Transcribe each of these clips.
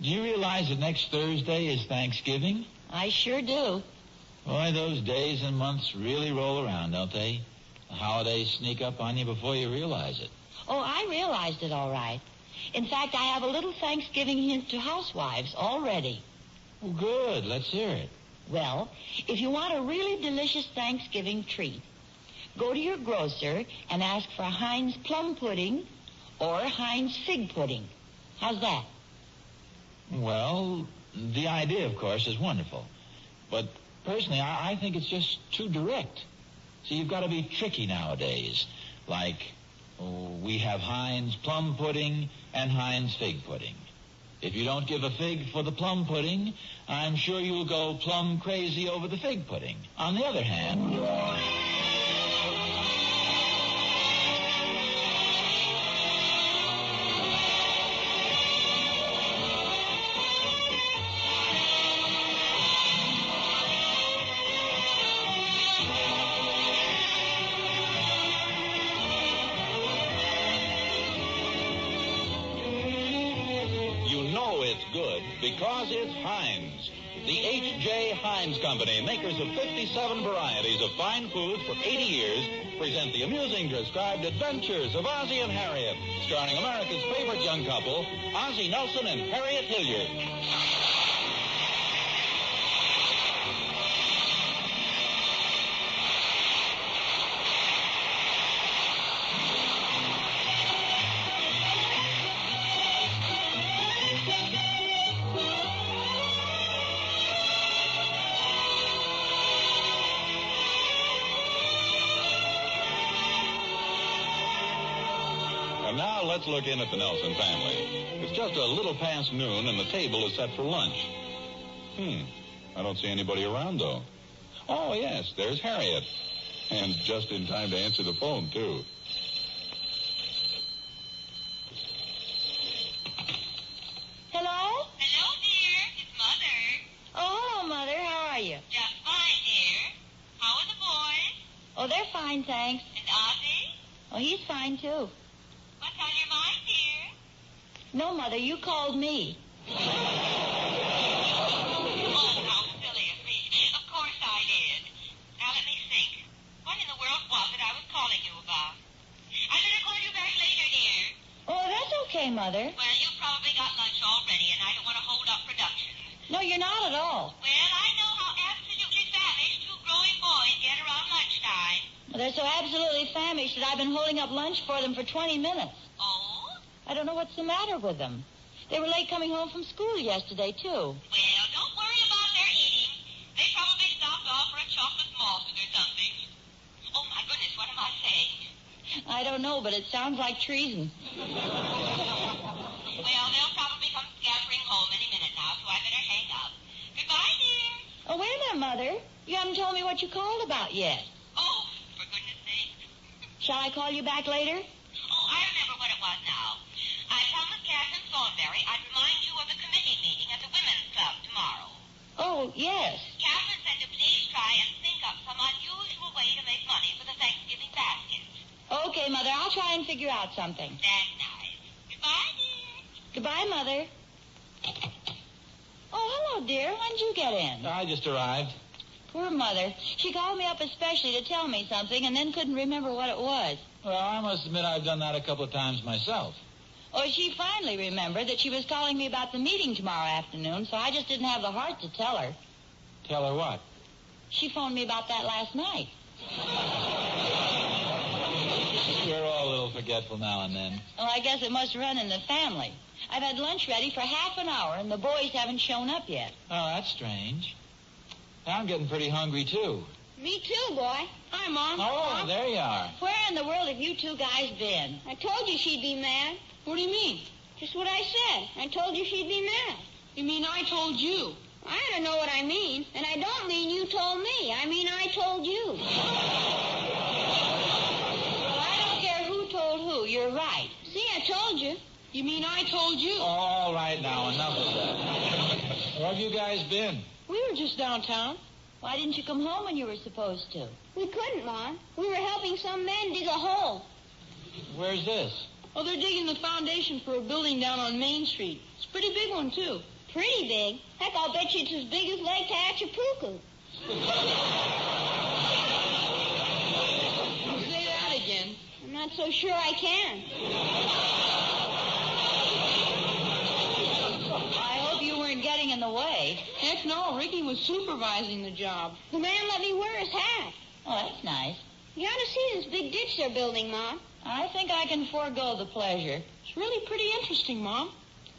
Do you realize that next Thursday is Thanksgiving? I sure do. Boy, those days and months really roll around, don't they? The holidays sneak up on you before you realize it. Oh, I realized it all right. In fact, I have a little Thanksgiving hint to housewives already. Well, good. Let's hear it. Well, if you want a really delicious Thanksgiving treat, go to your grocer and ask for Heinz plum pudding or Heinz fig pudding. How's that? Well, the idea, of course, is wonderful. But personally, I think it's just too direct. See, you've got to be tricky nowadays. Like, we have Heinz plum pudding and Heinz fig pudding. If you don't give a fig for the plum pudding, I'm sure you'll go plum crazy over the fig pudding. On the other hand... good because it's Heinz. The H.J. Heinz Company, makers of 57 varieties of fine foods for 80 years, present the amusing described adventures of Ozzie and Harriet, starring America's favorite young couple, Ozzie Nelson and Harriet Hilliard. And now let's look in at the Nelson family. It's just a little past noon, and the table is set for lunch. I don't see anybody around, though. Oh, yes, there's Harriet. And just in time to answer the phone, too. Hello? Hello, dear. It's Mother. Oh, hello, Mother. How are you? Just fine, dear. How are the boys? Oh, they're fine, thanks. And Ozzie? Oh, he's fine, too. What's on your mind, dear? No, Mother, you called me. Oh, how silly of me. Of course I did. Now let me think. What in the world was it I was calling you about? I better call you back later, dear. Oh, that's okay, Mother. Well, you've probably got lunch already, and I don't want to hold up production. No, you're not at all. Well, I know how absolutely famished two growing boys get around lunchtime. Well, they're so absolutely famished that I've been holding up lunch for them for 20 minutes. Oh? I don't know what's the matter with them. They were late coming home from school yesterday, too. Well, don't worry about their eating. They probably stopped off for a chocolate mousse or something. Oh, my goodness, what am I saying? I don't know, but it sounds like treason. Well, they'll probably come scattering home any minute now, so I better hang up. Goodbye, dear. Oh, wait a minute, Mother. You haven't told me what you called about yet. Oh, for goodness sake. Shall I call you back later? Oh, I remember what it was now. I promised Catherine Thornberry I'd remind you of the committee meeting at the Women's Club tomorrow. Oh, yes. Catherine said to please try and think up some unusual way to make money for the Thanksgiving basket. Okay, Mother, I'll try and figure out something. That's nice. Goodbye, dear. Goodbye, Mother. Oh, hello, dear. When did you get in? I just arrived. Poor Mother. She called me up especially to tell me something and then couldn't remember what it was. Well, I must admit I've done that a couple of times myself. Oh, she finally remembered that she was calling me about the meeting tomorrow afternoon, so I just didn't have the heart to tell her. Tell her what? She phoned me about that last night. We're all a little forgetful now and then. Well, I guess it must run in the family. I've had lunch ready for half an hour, and the boys haven't shown up yet. Oh, that's strange. I'm getting pretty hungry, too. Me too, boy. Hi, Mom. Oh, Mom. there you are. Where in the world have you two guys been? I told you she'd be mad. What do you mean? Just what I said. I told you she'd be mad. You mean I told you? I don't know what I mean, and I don't mean you told me. I mean I told you. Well, I don't care who told who. You're right. See, I told you. You mean I told you? All right now, enough of that. Where have you guys been? We were just downtown. Why didn't you come home when you were supposed to? We couldn't, Mom. We were helping some men dig a hole. Where's this? Oh, they're digging the foundation for a building down on Main Street. It's Pretty big one, too. Pretty big. Heck, I'll bet you it's as big as Lake Tehachapuku. Say that again. I'm not so sure I can. I hope you weren't getting in the way. Heck no, Ricky was supervising the job. The man let me wear his hat. Oh, that's nice. You ought to see this big ditch they're building, Mom. I think I can forego the pleasure. It's really pretty interesting, Mom.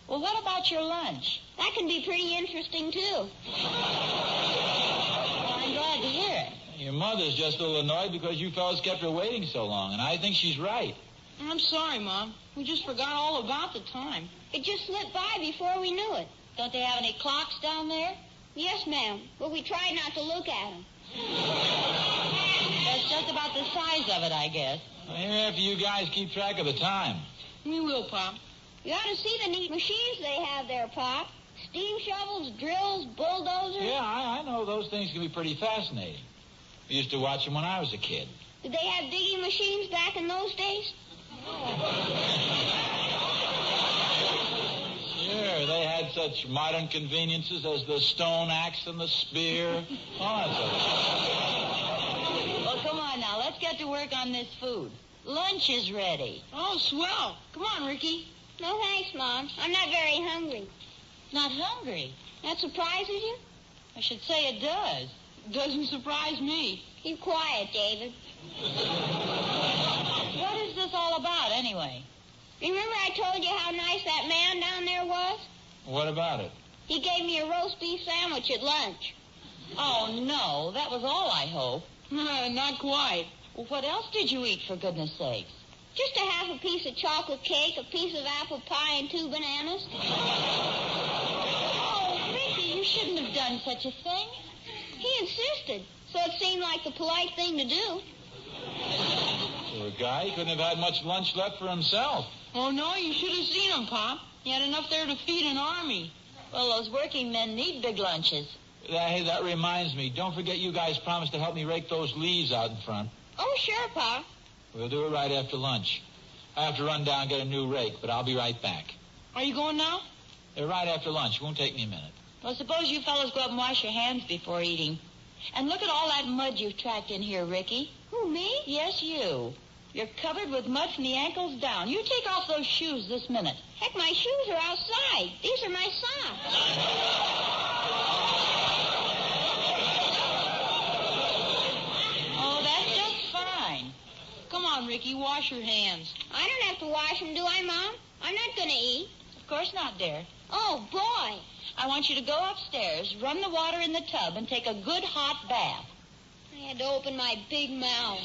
Well, what about your lunch? That can be pretty interesting, too. Well, I'm glad to hear it. Your mother's just a little annoyed because you fellas kept her waiting so long, and I think she's right. I'm sorry, Mom. We just forgot all about the time. It just slipped by before we knew it. Don't they have any clocks down there? Yes, ma'am, but we tried not to look at them. That's just about the size of it, I guess. Maybe after you guys keep track of the time. We will, Pop. You ought to see the neat machines they have there, Pop. Steam shovels, drills, bulldozers. Yeah, I know those things can be pretty fascinating. I used to watch them when I was a kid. Did they have digging machines back in those days? Sure, they had such modern conveniences as the stone axe and the spear. All that sort of stuff. Well, come on now. Let's get to work on this food. Lunch is ready. Oh, swell. Come on, Ricky. No thanks, Mom. I'm not very hungry. Not hungry? That surprises you? I should say it does. Doesn't surprise me. Keep quiet, David. What is this all about, anyway? Remember I told you how nice that man down there was? What about it? He gave me a roast beef sandwich at lunch. Oh, no. That was all, I hope. Not quite. Well, what else did you eat, for goodness sakes? Just a half a piece of chocolate cake, a piece of apple pie, and 2 bananas. Oh, Ricky, you shouldn't have done such a thing. He insisted, so it seemed like the polite thing to do. Poor guy, he couldn't have had much lunch left for himself. Oh, no, you should have seen him, Pop. He had enough there to feed an army. Well, those working men need big lunches. Hey, that reminds me. Don't forget you guys promised to help me rake those leaves out in front. Oh, sure, Pa. We'll do it right after lunch. I have to run down and get a new rake, but I'll be right back. Are you going now? Right after lunch. Won't take me a minute. Well, suppose you fellows go up and wash your hands before eating. And look at all that mud you've tracked in here, Ricky. Who, me? Yes, you. You're covered with mud from the ankles down. You take off those shoes this minute. Heck, my shoes are outside. These are my socks. Oh, that's just fine. Come on, Ricky, wash your hands. I don't have to wash them, do I, Mom? I'm not going to eat. Of course not, dear. Oh, boy. I want you to go upstairs, run the water in the tub, and take a good hot bath. I had to open my big mouth.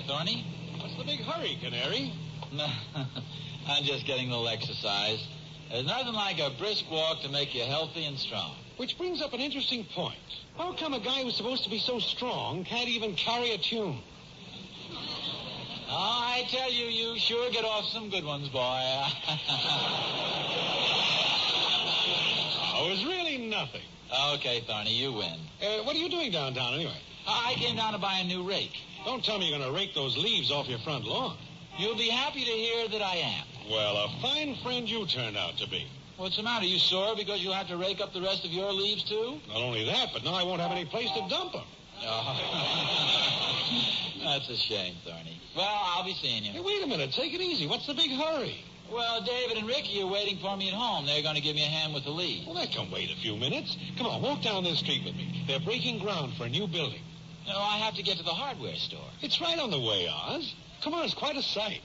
Thorny. What's the big hurry, Canary? No, I'm just getting a little exercise. There's nothing like a brisk walk to make you healthy and strong. Which brings up an interesting point. How come a guy who's supposed to be so strong can't even carry a tune? Oh, I tell you, you sure get off some good ones, boy. Oh, it was really nothing. Okay, Thorny, you win. What are you doing downtown, anyway? I came down to buy a new rake. Don't tell me you're going to rake those leaves off your front lawn. You'll be happy to hear that I am. Well, a fine friend you turned out to be. What's the matter? You sore because you'll have to rake up the rest of your leaves, too? Not only that, but now I won't have any place to dump them. Oh. That's a shame, Thorny. Well, I'll be seeing you. Hey, wait a minute. Take it easy. What's the big hurry? Well, David and Ricky are waiting for me at home. They're going to give me a hand with the leaves. Well, that can wait a few minutes. Come on, walk down this street with me. They're breaking ground for a new building. No, I have to get to the hardware store. It's right on the way, Oz. Come on, it's quite a sight.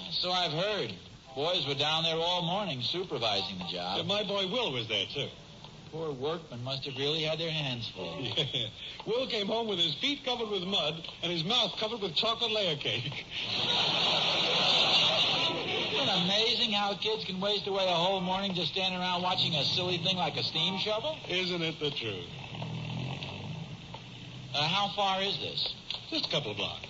So I've heard. Boys were down there all morning supervising the job. My boy Will was there, too. Poor workmen must have really had their hands full. Yeah. Will came home with his feet covered with mud and his mouth covered with chocolate layer cake. Well, now, amazing how kids can waste away a whole morning just standing around watching a silly thing like a steam shovel? Isn't it the truth? How far is this? Just a couple of blocks.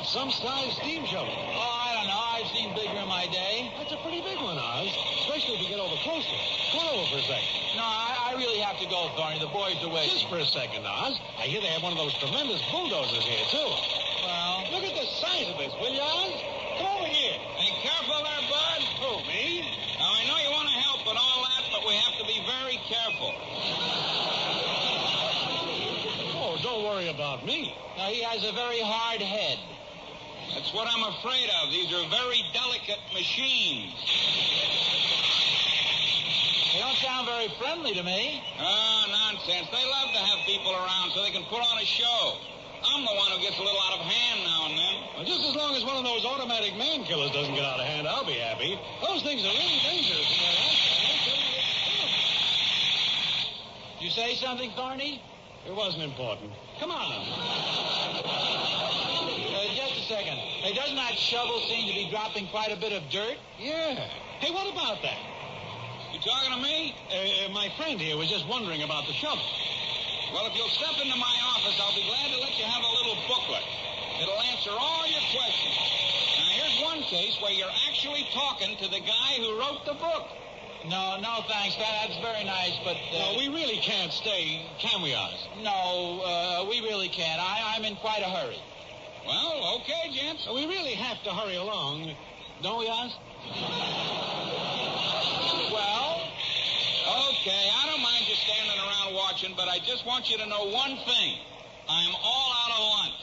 Some size steam shovel. Oh, I don't know. I've seen bigger in my day. That's a pretty big one, Oz. Especially if you get over closer. Come on over for a second. No, I really have to go, Thorny. The boys are waiting. Just for a second, Oz. I hear they have one of those tremendous bulldozers here, too. Well, Look at the size of this, will you, Oz? Come over here. Hey, careful there, Bud. Who, me? Now, I know you want to help and all that, but we have to be very careful. Oh, don't worry about me. now he has a very hard head. That's what I'm afraid of. These are very delicate machines. They don't sound very friendly to me. Oh, nonsense. They love to have people around so they can put on a show. I'm the one who gets a little out of hand now and then. Well, just as long as one of those automatic man killers doesn't get out of hand, I'll be happy. Those things are really dangerous. You say something, Thorny? It wasn't important. Come on now. Just a second. Hey, doesn't that shovel seem to be dropping quite a bit of dirt? Yeah. Hey, what about that? You talking to me? My friend here was just wondering about the shovel. Well, if you'll step into my office, I'll be glad to let you have a little booklet. It'll answer all your questions. Now, here's one case where you're actually talking to the guy who wrote the book. No, thanks. That's very nice, but... No, we really can't stay, can we, Oz? No, we really can't. I'm in quite a hurry. Well, okay, gents. We really have to hurry along, don't we, Oz? Well? Okay, I don't mind you standing around watching, but I just want you to know one thing. I'm all out of lunch.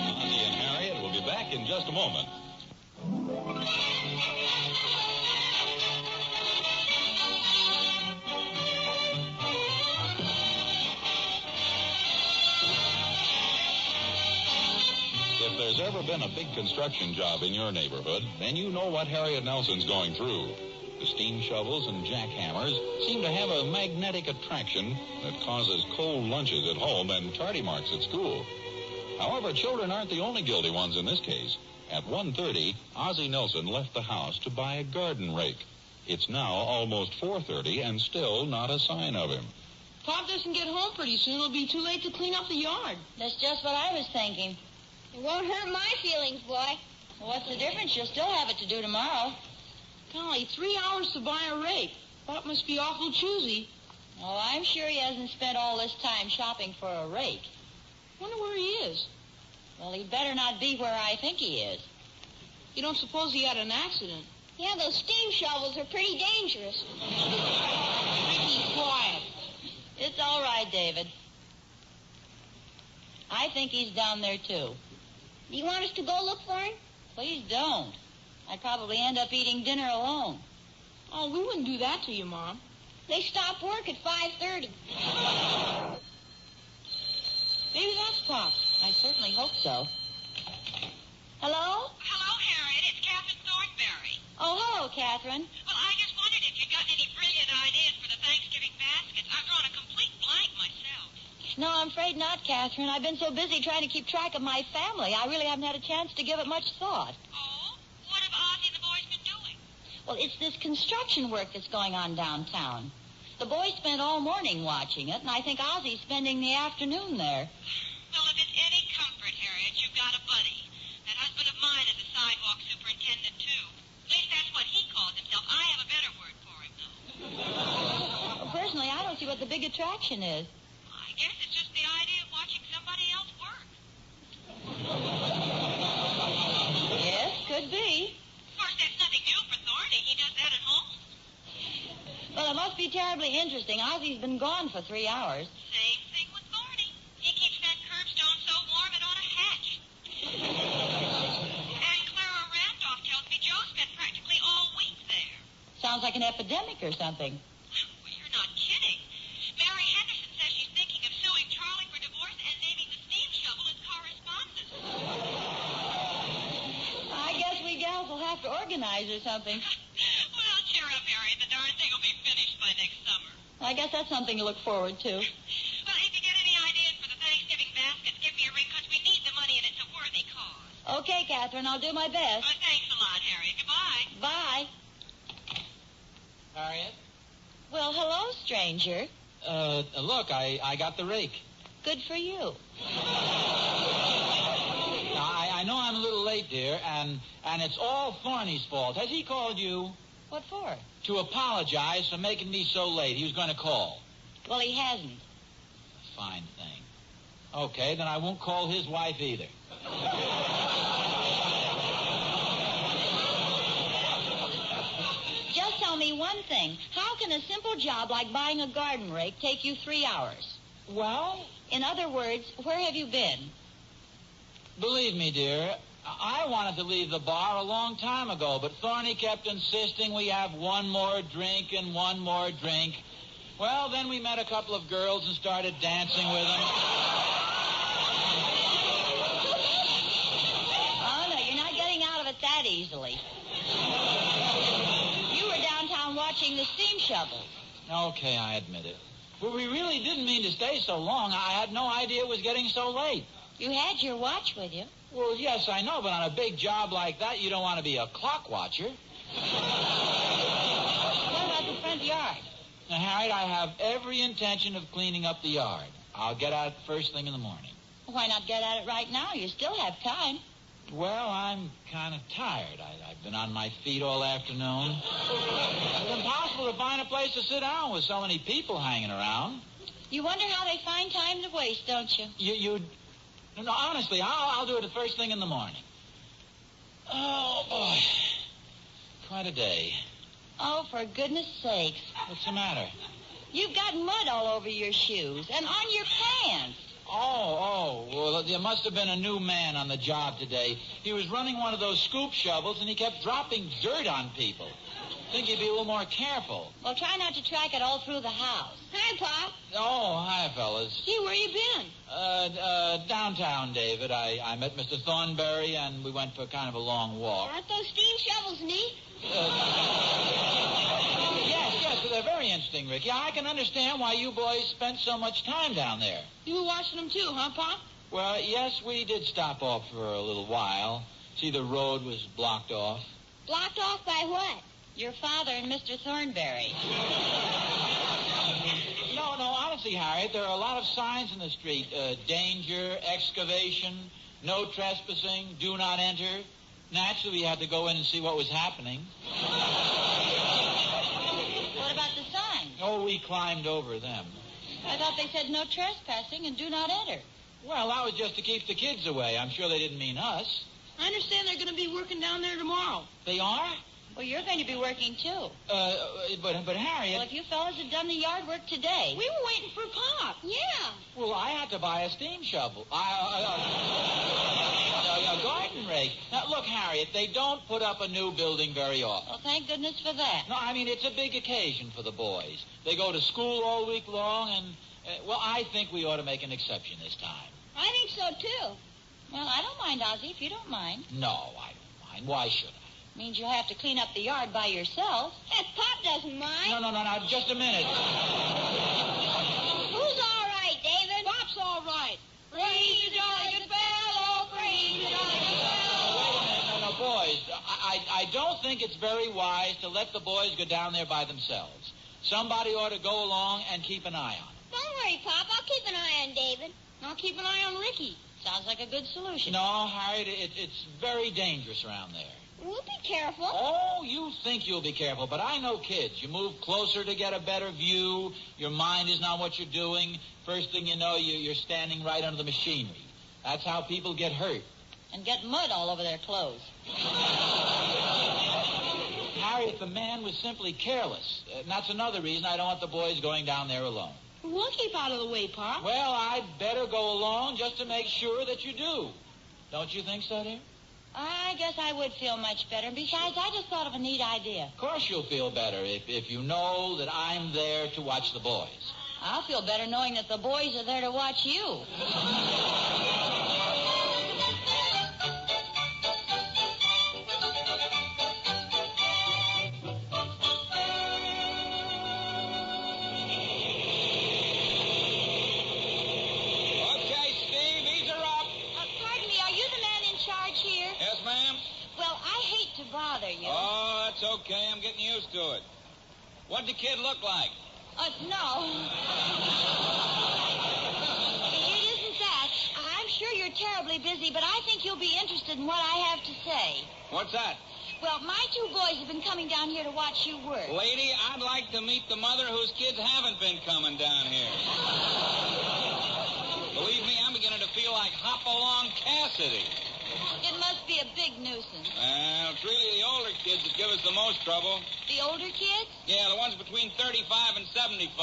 Ozzie and Harriet will be back in just a moment. If there's ever been a big construction job in your neighborhood, then you know what Harriet Nelson's going through. The steam shovels and jackhammers seem to have a magnetic attraction that causes cold lunches at home and tardy marks at school. However, children aren't the only guilty ones in this case. At 1:30, Ozzie Nelson left the house to buy a garden rake. It's now almost 4:30 and still not a sign of him. Pop doesn't get home pretty soon. It'll be too late to clean up the yard. That's just what I was thinking. It won't hurt my feelings, boy. Well, what's the difference? You'll still have it to do tomorrow. Golly, 3 hours to buy a rake. Pop must be awful choosy. Oh, I'm sure he hasn't spent all this time shopping for a rake. Wonder where he is. Well, he'd better not be where I think he is. You don't suppose he had an accident? Yeah, those steam shovels are pretty dangerous. Be quiet. It's all right, David. I think he's down there, too. Do you want us to go look for him? Please don't. I'd probably end up eating dinner alone. Oh, we wouldn't do that to you, Mom. They stop work at 5:30. Maybe that's Pop. I certainly hope so. Hello? Hello, Harriet. It's Catherine Thornberry. Oh, hello, Catherine. Well, I just wondered if you'd got any brilliant ideas for the Thanksgiving baskets. I've drawn a complete blank myself. No, I'm afraid not, Catherine. I've been so busy trying to keep track of my family, I really haven't had a chance to give it much thought. Oh? What have Ozzie and the boys been doing? Well, it's this construction work that's going on downtown. The boys spent all morning watching it, and I think Ozzie's spending the afternoon there. Well, if it's any comfort, Harriet, you've got a buddy. That husband of mine is a sidewalk superintendent, too. At least that's what he calls himself. I have a better word for him, though. Well, personally, I don't see what the big attraction is. I guess it's just the idea of watching somebody else work. Yes, could be. Of course, that's nothing new for Thorny. He does that at home. interesting. Ozzie's been gone for 3 hours. Same thing with Thorny. He keeps that curbstone so warm it ought to hatch. And Clara Randolph tells me Joe spent practically all week there. Sounds like an epidemic or something. Well, you're not kidding. Mary Henderson says she's thinking of suing Charlie for divorce and naming the steam shovel as correspondence. I guess we gals will have to organize or something. Well, cheer up, Harriet. The darn thing will be finished by next summer. I guess that's something to look forward to. Well, if you get any ideas for the Thanksgiving baskets, give me a ring because we need the money and it's a worthy cause. Okay, Catherine, I'll do my best. Well, thanks a lot, Harriet. Goodbye. Bye. Harriet? Well, hello, stranger. Look, I got the rake. Good for you. Now, I know I'm a little late, dear, and it's all Thorny's fault. Has he called you? What for? To apologize for making me so late. He was going to call. Well, he hasn't. Fine thing. Okay, then I won't call his wife either. Just tell me one thing. How can a simple job like buying a garden rake take you 3 hours? Well, In other words, where have you been? believe me, dear, I wanted to leave the bar a long time ago, but Thorny kept insisting we have one more drink and one more drink. Well, then we met a couple of girls and started dancing with them. Oh, no, you're not getting out of it that easily. You were downtown watching the steam shovels. Okay, I admit it. But we really didn't mean to stay so long. I had no idea it was getting so late. You had your watch with you. Well, yes, I know, but on a big job like that, you don't want to be a clock watcher. What about the front yard? Now, Harriet, I have every intention of cleaning up the yard. I'll get at it first thing in the morning. Why not get at it right now? You still have time. Well, I'm kind of tired. I've been on my feet all afternoon. It's impossible to find a place to sit down with so many people hanging around. You wonder how they find time to waste, don't you? No, honestly, I'll do it the first thing in the morning. Oh, boy. Quite a day. Oh, for goodness sakes. What's the matter? You've got mud all over your shoes and on your pants. Well, there must have been a new man on the job today. He was running one of those scoop shovels, and he kept dropping dirt on people. I think he'd be a little more careful. Well, try not to track it all through the house. Hi, Pop. Oh, hi, fellas. Gee, where you been? Downtown, David. I met Mr. Thornberry, and we went for kind of a long walk. Aren't those steam shovels neat? Yes, they're very interesting, Ricky. I can understand why you boys spent so much time down there. You were watching them too, huh, Pop? Well, yes, we did stop off for a little while. See, the road was blocked off. Blocked off by what? Your father and Mr. Thornberry. No, honestly, Harriet, there are a lot of signs in the street. Danger, excavation, no trespassing, do not enter. Naturally, we had to go in and see what was happening. What about the signs? Oh, we climbed over them. I thought they said no trespassing and do not enter. Well, that was just to keep the kids away. I'm sure they didn't mean us. I understand they're going to be working down there tomorrow. They are? Well, you're going to be working, too. But Harriet... Well, if you fellas had done the yard work today... We were waiting for Pop. Yeah. Well, I had to buy a steam shovel. A garden rake. Now, look, Harriet, they don't put up a new building very often. Well, thank goodness for that. No, I mean, it's a big occasion for the boys. They go to school all week long, and, I think we ought to make an exception this time. I think so, too. Well, I don't mind, Ozzie, if you don't mind. No, I don't mind. Why should I? Means you'll have to clean up the yard by yourself. Pop doesn't mind. No, just a minute. Who's all right, David? Pop's all right. Praise the jolly good fellow, praise the jolly good fellow. Wait a minute. No, boys. I don't think it's very wise to let the boys go down there by themselves. Somebody ought to go along and keep an eye on them. Don't worry, Pop. I'll keep an eye on David. I'll keep an eye on Ricky. Sounds like a good solution. No, Harriet, it's very dangerous around there. We'll be careful. Oh, you think you'll be careful, but I know kids. You move closer to get a better view. Your mind is not what you're doing. First thing you know, you're standing right under the machinery. That's how people get hurt. And get mud all over their clothes. Harriet, the man was simply careless. And that's another reason I don't want the boys going down there alone. We'll keep out of the way, Pop. Well, I'd better go along just to make sure that you do. Don't you think so, dear? I guess I would feel much better. Besides, I just thought of a neat idea. Of course you'll feel better if you know that I'm there to watch the boys. I'll feel better knowing that the boys are there to watch you. Bother you. Oh, that's okay. I'm getting used to it. What'd the kid look like? No. It isn't that. I'm sure you're terribly busy, but I think you'll be interested in what I have to say. What's that? Well, my two boys have been coming down here to watch you work. Lady, I'd like to meet the mother whose kids haven't been coming down here. Believe me, I'm beginning to feel like Hop-Along Cassidy. It must be a big nuisance. Well, it's really the older kids that give us the most trouble. The older kids? Yeah, the ones between 35 and 75.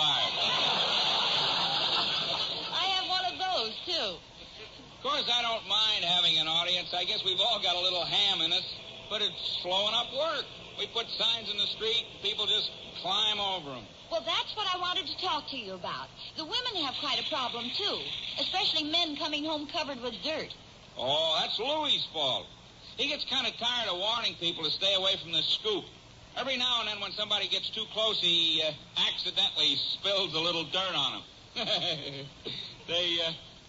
I have one of those, too. Of course, I don't mind having an audience. I guess we've all got a little ham in us, but it's slowing up work. We put signs in the street, and people just climb over them. Well, that's what I wanted to talk to you about. The women have quite a problem, too, especially men coming home covered with dirt. Oh, that's Louie's fault. He gets kind of tired of warning people to stay away from the scoop. Every now and then when somebody gets too close, he accidentally spills a little dirt on them. They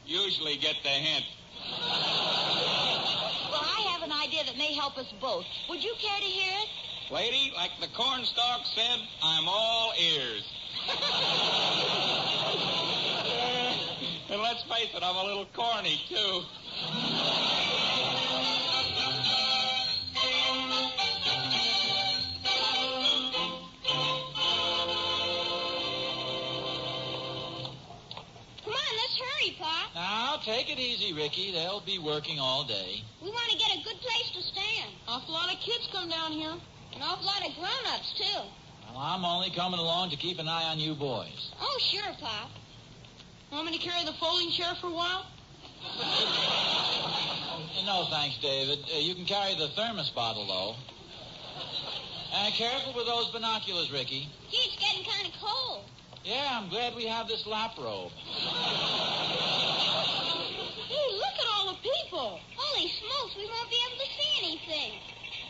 usually get the hint. Well, I have an idea that may help us both. Would you care to hear it? Lady, like the cornstalk said, I'm all ears. And let's face it, I'm a little corny, too. Come on, let's hurry, Pop. Now, take it easy, Ricky. They'll be working all day. We want to get a good place to stand. Awful lot of kids come down here. An awful lot of grown-ups, too. Well, I'm only coming along to keep an eye on you boys. Oh, sure, Pop. Want me to carry the folding chair for a while? No, thanks, David. You can carry the thermos bottle, though. Careful with those binoculars, Ricky. Gee, it's getting kind of cold. Yeah, I'm glad we have this lap robe. Hey, look at all the people. Holy smokes, we won't be able to see anything.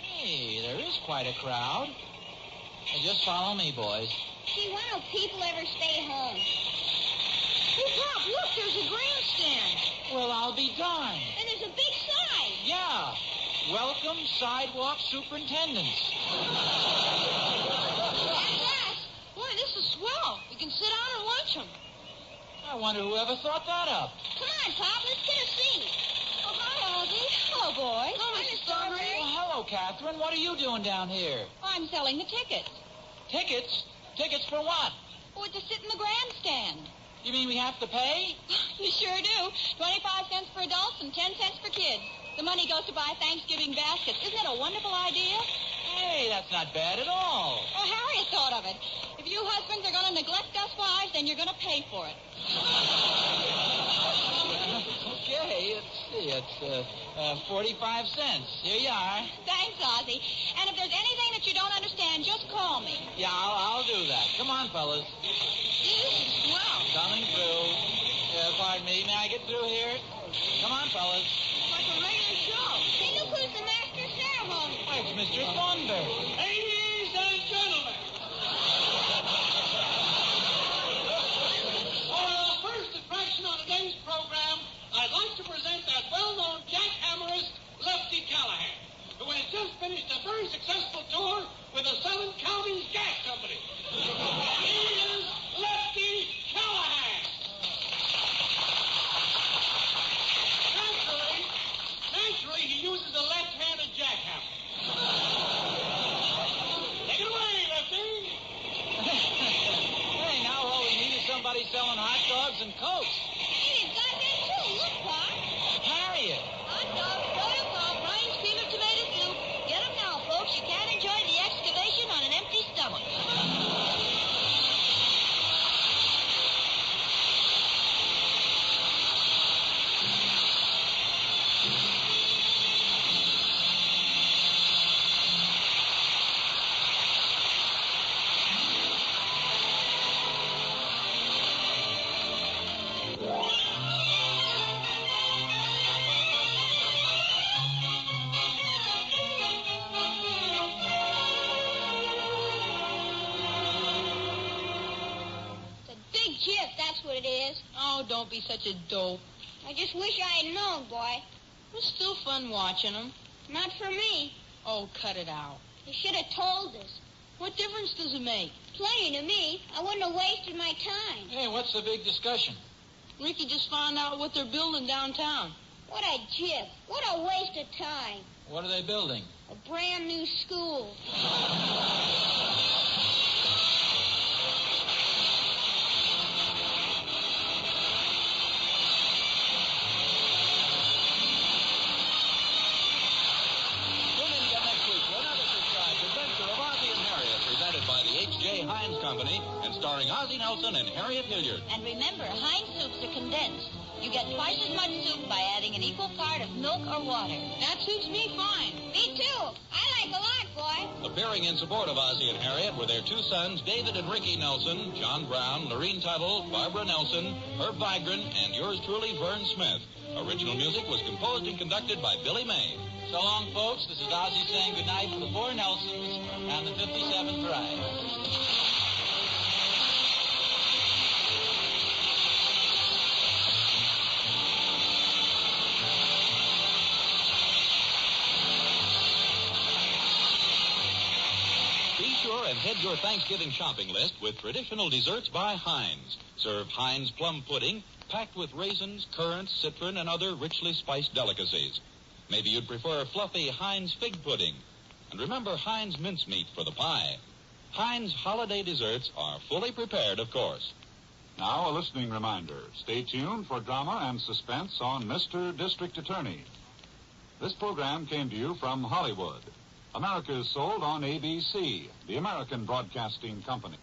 Hey, there is quite a crowd. Now, just follow me, boys. Gee, why don't people ever stay home? Hey, Pop, look, there's a grandstand. Well, I'll be darned. And there's a big sign. Yeah. Welcome, Sidewalk Superintendents. That's us. Boy, this is swell. You can sit down and watch them. I wonder whoever thought that up. Come on, Pop, let's get a seat. Oh, hi, Ozzie. Hello, boys. Hi, Miss Strawberry. Well, hello, Catherine. What are you doing down here? I'm selling the tickets. Tickets? Tickets for what? Oh, to sit in the grandstand. You mean we have to pay? You sure do. 25 cents for adults and 10 cents for kids. The money goes to buy Thanksgiving baskets. Isn't it a wonderful idea? Hey, that's not bad at all. Well, Harriet thought of it. If you husbands are going to neglect us wives, then you're going to pay for it. Okay, let's see. It's 45 cents. Here you are. Thanks, Ozzie. And if there's anything that you don't understand, just call me. Yeah, I'll do that. Come on, fellas. This is swell. Coming through. Pardon me. May I get through here? Come on, fellas. It's like a regular show. Hey, look who's the master of ceremony. Why, it's Mr. Thunder. Ladies and gentlemen. For our first attraction on today's program, I'd like to present that well-known jackhammerist, Lefty Callahan, who has just finished a very successful tour with the Southern Counties Gas Company. He is Lefty Callahan. Naturally, he uses a left-handed jackhammer. Oh, don't be such a dope. I just wish I had known, boy. It was still fun watching them. Not for me. Oh, cut it out. You should have told us. What difference does it make? Plenty to me. I wouldn't have wasted my time. Hey, what's the big discussion? Ricky just found out what they're building downtown. What a jip. What a waste of time. What are they building? A brand new school. Heinz Company, and starring Ozzie Nelson and Harriet Hilliard. And remember, Heinz soups are condensed. You get twice as much soup by adding an equal part of milk or water. That suits me fine. Me too. I like a lot, boy. Appearing in support of Ozzie and Harriet were their two sons, David and Ricky Nelson, John Brown, Lorene Tuttle, Barbara Nelson, Herb Vigran, and yours truly, Vern Smith. Original music was composed and conducted by Billy May. So long, folks. This is Ozzie saying goodnight for the 4 Nelsons and the 57th Drive. And head your Thanksgiving shopping list with traditional desserts by Heinz. Serve Heinz plum pudding, packed with raisins, currants, citron, and other richly spiced delicacies. Maybe you'd prefer fluffy Heinz fig pudding. And remember Heinz mincemeat for the pie. Heinz holiday desserts are fully prepared, of course. Now, a listening reminder. Stay tuned for drama and suspense on Mr. District Attorney. This program came to you from Hollywood. America is sold on ABC, the American Broadcasting Company.